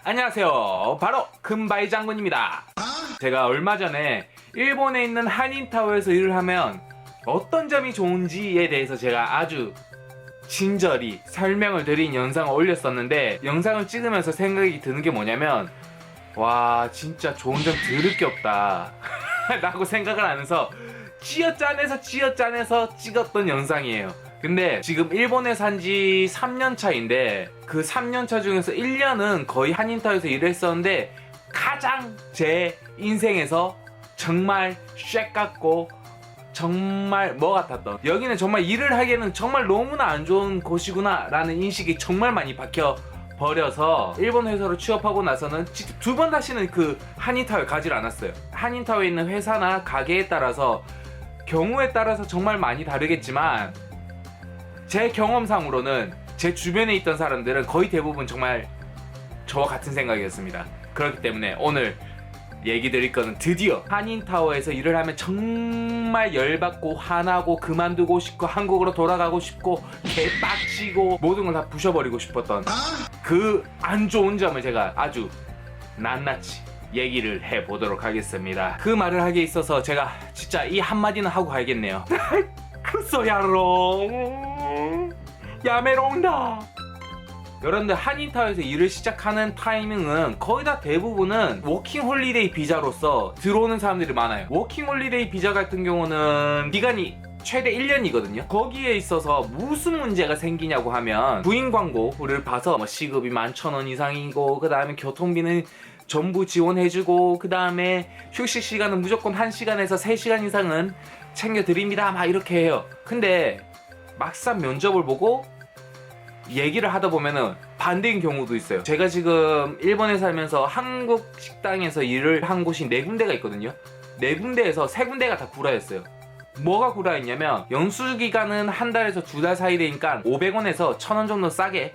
안녕하세요. 바로 금바이 장군입니다. 제가 얼마 전에 일본에 있는 한인타워에서 일을 하면 어떤 점이 좋은지에 대해서 제가 아주 친절히 설명을 드린 영상을 올렸었는데, 영상을 찍으면서 생각이 드는 게 뭐냐면, 와 진짜 좋은 점 들을 게 없다 라고 생각을 하면서 찌어짠해서 찍었던 영상이에요. 근데 지금 일본에 산지 3년 차인데, 그 3년 차 중에서 1년은 거의 한인타워에서 일을 했었는데, 가장 제 인생에서 정말 쉑 같고 정말 뭐 같았던, 여기는 정말 일을 하기에는 정말 너무나 안 좋은 곳이구나 라는 인식이 정말 많이 박혀 버려서, 일본 회사로 취업하고 나서는 두 번 다시는 그 한인타워에 가지를 않았어요. 한인타워에 있는 회사나 가게에 따라서, 경우에 따라서 정말 많이 다르겠지만, 제 경험상으로는 제 주변에 있던 사람들은 거의 대부분 정말 저와 같은 생각이었습니다. 그렇기 때문에 오늘 얘기 드릴 거는, 드디어 한인타워에서 일을 하면 정말 열받고 화나고 그만두고 싶고 한국으로 돌아가고 싶고 개빡치고 모든 걸 다 부셔버리고 싶었던 그 안 좋은 점을 제가 아주 낱낱이 얘기를 해보도록 하겠습니다. 그 말을 하기에 있어서 제가 진짜 이 한마디는 하고 가야겠네요. 크소야로 야메롱다. 여러분들 한인타워에서 일을 시작하는 타이밍은 거의 다 대부분은 워킹홀리데이 비자로서 들어오는 사람들이 많아요. 워킹홀리데이 비자 같은 경우는 기간이 최대 1년이거든요. 거기에 있어서 무슨 문제가 생기냐고 하면, 구인 광고를 봐서 뭐 시급이 11,000원 이상이고, 그 다음에 교통비는 전부 지원해주고, 그 다음에 휴식 시간은 무조건 1시간에서 3시간 이상은 챙겨드립니다 막 이렇게 해요. 근데 막상 면접을 보고 얘기를 하다 보면은 반대인 경우도 있어요. 제가 지금 일본에 살면서 한국 식당에서 일을 한 곳이 4군데가 있거든요. 4군데에서 3군데가 다 구라였어요. 뭐가 구라였냐면, 연수기간은 한 달에서 2달 사이 되니까 500원에서 1,000원 정도 싸게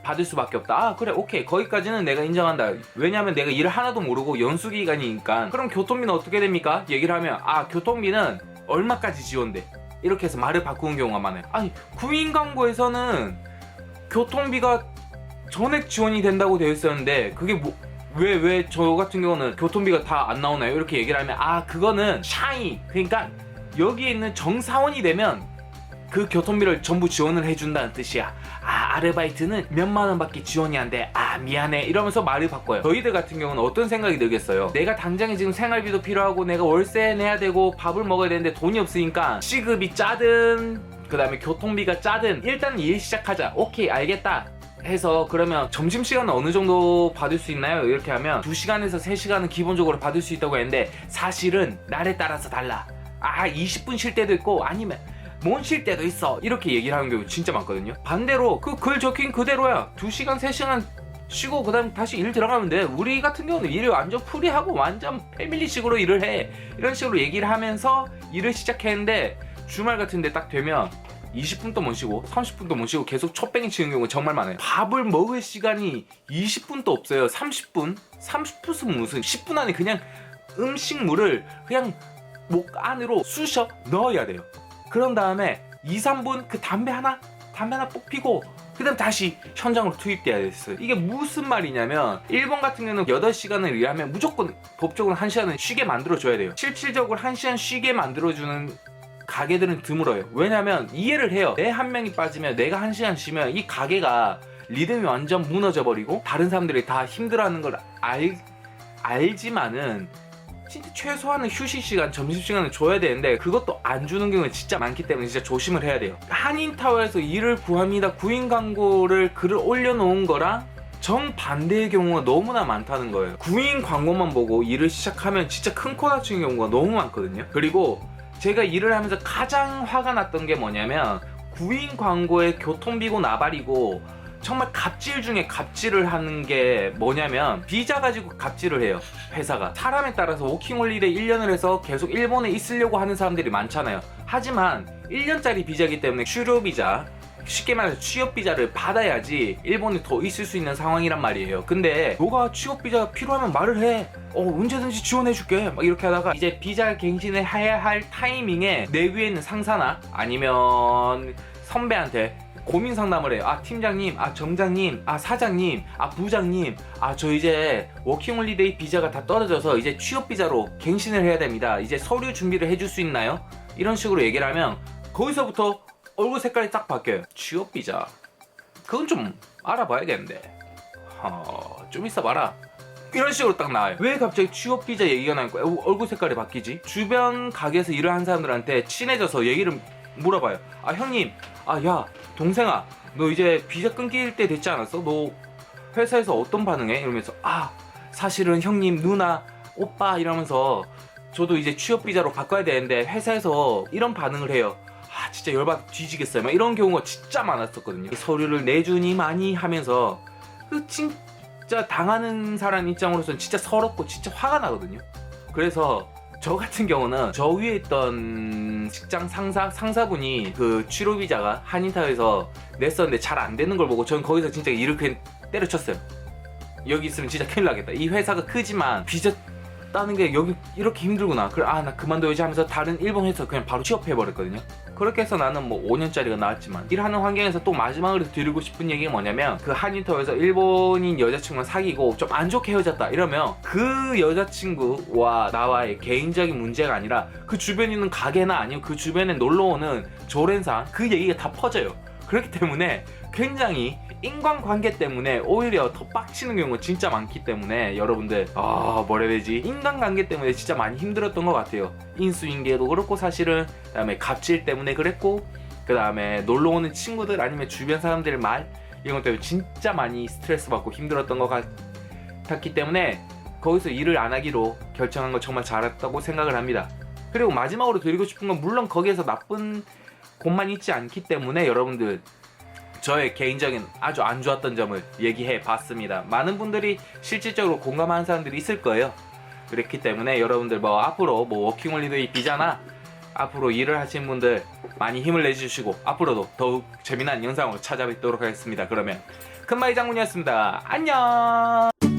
받을 수밖에 없다. 아 그래 오케이, 거기까지는 내가 인정한다. 왜냐면 내가 일을 하나도 모르고 연수기간이니까. 그럼 교통비는 어떻게 됩니까? 얘기를 하면, 아 교통비는 얼마까지 지원돼, 이렇게 해서 말을 바꾸는 경우가 많아요. 아니 구인 광고에서는 교통비가 전액 지원이 된다고 되어 있었는데, 그게 뭐 왜 저 같은 경우는 교통비가 다 안 나오나요? 이렇게 얘기를 하면, 아 그거는 샤이, 그러니까 여기에 있는 정사원이 되면 그 교통비를 전부 지원을 해준다는 뜻이야. 아 아르바이트는 몇만 원밖에 지원이 안 돼. 아 미안해, 이러면서 말을 바꿔요. 저희들 같은 경우는 어떤 생각이 들겠어요? 내가 당장에 지금 생활비도 필요하고 내가 월세 내야 되고 밥을 먹어야 되는데 돈이 없으니까, 시급이 짜든 그 다음에 교통비가 짜든 일단 일 시작하자. 오케이 알겠다 해서, 그러면 점심시간은 어느 정도 받을 수 있나요? 이렇게 하면 2시간에서 3시간은 기본적으로 받을 수 있다고 했는데, 사실은 날에 따라서 달라. 아 20분 쉴 때도 있고 아니면 못 쉴 때도 있어, 이렇게 얘기를 하는 경우 진짜 많거든요. 반대로 그 글 적힌 그대로야. 2시간 3시간 쉬고 그 다음 다시 일 들어가면 돼. 우리 같은 경우는 일을 완전 프리하고 완전 패밀리식으로 일을 해. 이런 식으로 얘기를 하면서 일을 시작했는데, 주말 같은 데 딱 되면 20분도 못 쉬고 30분도 못 쉬고 계속 촛뱅이 치는 경우가 정말 많아요. 밥을 먹을 시간이 20분도 없어요. 30분? 30분은 무슨 10분 안에 그냥 음식물을 그냥 목 안으로 쑤셔 넣어야 돼요. 그런 다음에 2-3분 그 담배 하나 뽑히고 그 다음 다시 현장으로 투입돼야 됐어요. 이게 무슨 말이냐면, 일본 같은 경우는 8시간을 일하면 무조건 법적으로 1시간은 쉬게 만들어줘야 돼요. 실질적으로 1시간 쉬게 만들어주는 가게들은 드물어요. 왜냐면 이해를 해요. 내 한 명이 빠지면, 내가 1시간 쉬면 이 가게가 리듬이 완전 무너져 버리고 다른 사람들이 다 힘들어하는 걸 알지만은 진짜 최소한의 휴식 시간, 점심 시간을 줘야 되는데, 그것도 안 주는 경우가 진짜 많기 때문에 진짜 조심을 해야 돼요. 한인타워에서 일을 구합니다 구인 광고를 글을 올려놓은 거랑 정반대의 경우가 너무나 많다는 거예요. 구인 광고만 보고 일을 시작하면 진짜 큰 코 다치는 경우가 너무 많거든요. 그리고 제가 일을 하면서 가장 화가 났던 게 뭐냐면, 구인 광고의 교통비고 나발이고 정말 갑질 중에 갑질을 하는 게 뭐냐면, 비자 가지고 갑질을 해요. 회사가 사람에 따라서 워킹홀리데이 1년을 해서 계속 일본에 있으려고 하는 사람들이 많잖아요. 하지만 1년짜리 비자이기 때문에 취료비자, 쉽게 말해서 취업비자를 받아야지 일본에 더 있을 수 있는 상황이란 말이에요. 근데 너가 취업비자 필요하면 말을 해. 언제든지 지원해줄게 막 이렇게 하다가, 이제 비자 갱신을 해야 할 타이밍에 내 위에 있는 상사나 아니면 선배한테 고민 상담을 해요. 아 팀장님, 아 점장님, 아 사장님, 아 부장님, 아 저 이제 워킹홀리데이 비자가 다 떨어져서 이제 취업 비자로 갱신을 해야 됩니다. 이제 서류 준비를 해줄 수 있나요? 이런 식으로 얘기를 하면 거기서부터 얼굴 색깔이 딱 바뀌어요. 취업 비자 그건 좀 알아봐야겠는데 좀 있어봐라 이런 식으로 딱 나와요. 왜 갑자기 취업 비자 얘기가 나니까 얼굴 색깔이 바뀌지? 주변 가게에서 일을 하는 사람들한테 친해져서 얘기를 물어봐요. 아 형님, 아 야 동생아, 너 이제 비자 끊길 때 됐지 않았어? 너 회사에서 어떤 반응해? 이러면서 아 사실은 형님, 누나, 오빠 이러면서 저도 이제 취업 비자로 바꿔야 되는데 회사에서 이런 반응을 해요. 아 진짜 열받아 뒤지겠어요. 막 이런 경우가 진짜 많았었거든요. 서류를 내주니 많이 하면서 그 진짜 당하는 사람 입장으로서는 진짜 서럽고 진짜 화가 나거든요. 그래서 저 같은 경우는 저 위에 있던 직장 상사분이 그 취로 비자가 한인타워에서 냈었는데 잘 안 되는 걸 보고 전 거기서 진짜 이렇게 때려쳤어요. 여기 있으면 진짜 큰일 나겠다. 이 회사가 크지만 비자 따는 게 여기 이렇게 힘들구나. 그래 나 그만둬야지 하면서 다른 일본 회사 그냥 바로 취업해버렸거든요. 그렇게 해서 나는 뭐 5년짜리가 나왔지만 일하는 환경에서 또 마지막으로 드리고 싶은 얘기가 뭐냐면 그 한인타워에서 일본인 여자친구랑 사귀고 좀 안 좋게 헤어졌다 이러면 그 여자친구와 나와의 개인적인 문제가 아니라 그 주변에 있는 가게나 아니면 그 주변에 놀러오는 조렌사 그 얘기가 다 퍼져요. 그렇기 때문에 굉장히 인간관계 때문에 오히려 더 빡치는 경우가 진짜 많기 때문에 여러분들 뭐라 해야 되지? 인간관계 때문에 진짜 많이 힘들었던 것 같아요. 인수인계도 그렇고 사실은 그다음에 갑질 때문에 그랬고 그다음에 놀러오는 친구들 아니면 주변 사람들 말 이런 것 때문에 진짜 많이 스트레스 받고 힘들었던 것 같았기 때문에 거기서 일을 안 하기로 결정한 거 정말 잘했다고 생각을 합니다. 그리고 마지막으로 드리고 싶은 건 물론 거기에서 나쁜 곳만 있지 않기 때문에 여러분들 저의 개인적인 아주 안 좋았던 점을 얘기해 봤습니다. 많은 분들이 실질적으로 공감하는 사람들이 있을 거예요. 그렇기 때문에 여러분들 뭐 앞으로 뭐 워킹홀리데이 비자나 앞으로 일을 하시는 분들 많이 힘을 내주시고 앞으로도 더욱 재미난 영상으로 찾아뵙도록 하겠습니다. 그러면 큰마이 장군이었습니다. 안녕.